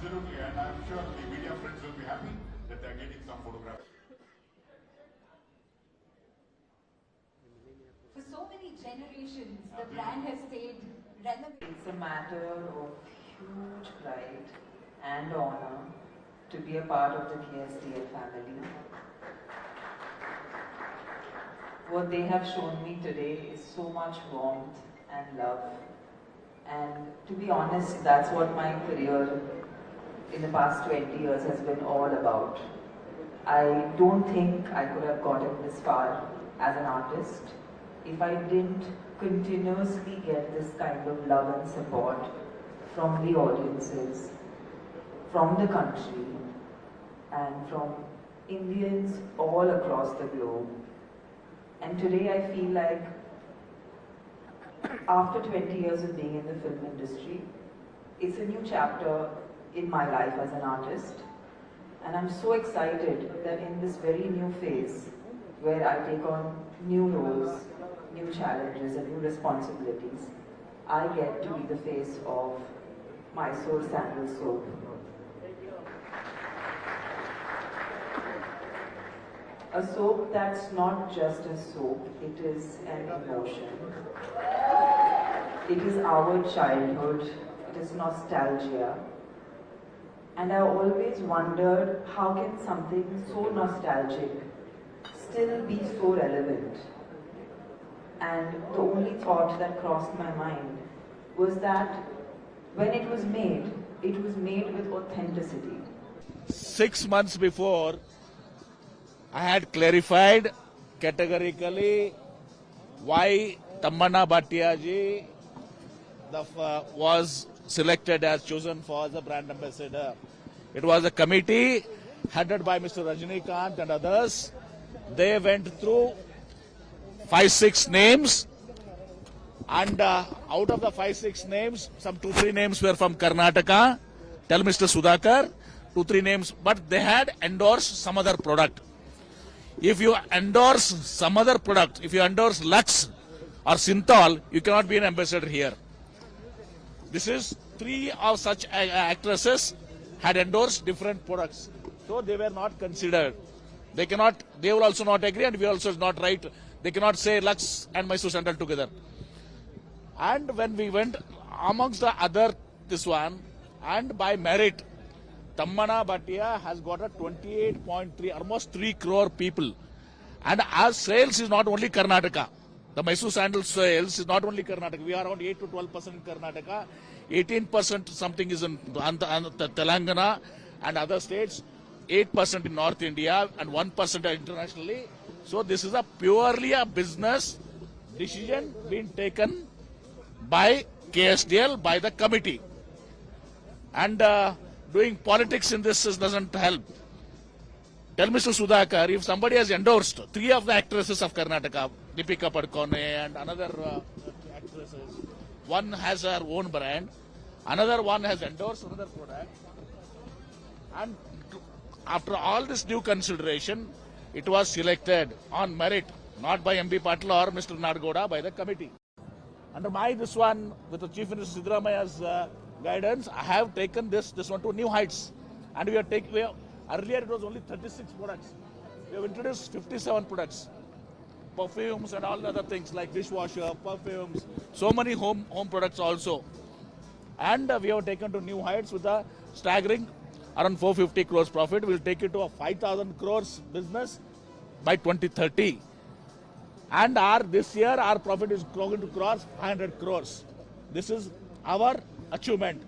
Absolutely, and I'm sure the media friends will be happy that they're getting some photographs. For so many generations, the brand has stayed relevant. It's a matter of huge pride and honor to be a part of the KSDL family. What they have shown me today is so much warmth and love. And to be honest, that's what my career in the past 20 years has been all about. I don't think I could have gotten this far as an artist if I didn't continuously get this kind of love and support from the audiences, from the country, and from Indians all across the globe. And today I feel like after 20 years of being in the film industry, it's a new chapter in my life as an artist. And I'm so excited that in this very new phase, where I take on new roles, new challenges and new responsibilities, I get to be the face of Mysore Sandal Soap. A soap that's not just a soap, it is an emotion. It is our childhood, it is nostalgia. And I always wondered, how can something so nostalgic still be so relevant? And the only thought that crossed my mind was that when it was made with authenticity. 6 months before, I had clarified categorically why Tammana Bhatia ji was selected as chosen for the brand ambassador. It was a committee headed by Mr. Rajnikant and others. They went through 5-6 names, and out of the 5-6 names, some 2-3 names were from Karnataka. Tell Mr. Sudhakar, 2-3 names, but they had endorsed some other product. If you endorse some other product, if you endorse Lux or Synthol, you cannot be an ambassador here. This is 3 of such actresses had endorsed different products, so they were not considered. They will also not agree, and we also not right. They cannot say Lux and Mysore Sandal together. And when we went amongst the other this one, and by merit, Tammana Bhatia has got a 28.3, almost 3 crore people. And our sales is not only Karnataka. The Mysore Sandal sales is not only Karnataka. We are around 8 to 12% in Karnataka. 18% something is in Telangana and other states. 8% in North India and 1% internationally. So this is purely a business decision being taken by KSDL, by the committee. And doing politics in this doesn't help. Tell Mr. Sudhakar, if somebody has endorsed 3 of the actresses of Karnataka, Deepika Padukone and another actresses, one has her own brand, another one has endorsed another product, and after all this due consideration, it was selected on merit, not by MB Patil or Mr. Nadgoda, by the committee. Under this one, with the Chief Minister Siddaramaya's guidance, I have taken this one to new heights. And earlier it was only 36 products. We have introduced 57 products. Perfumes and all the other things like dishwasher, perfumes, so many home products also. And we have taken to new heights with a staggering around 450 crores profit. We will take it to a 5,000 crores business by 2030. And this year our profit is going to cross 500 crores. This is our achievement.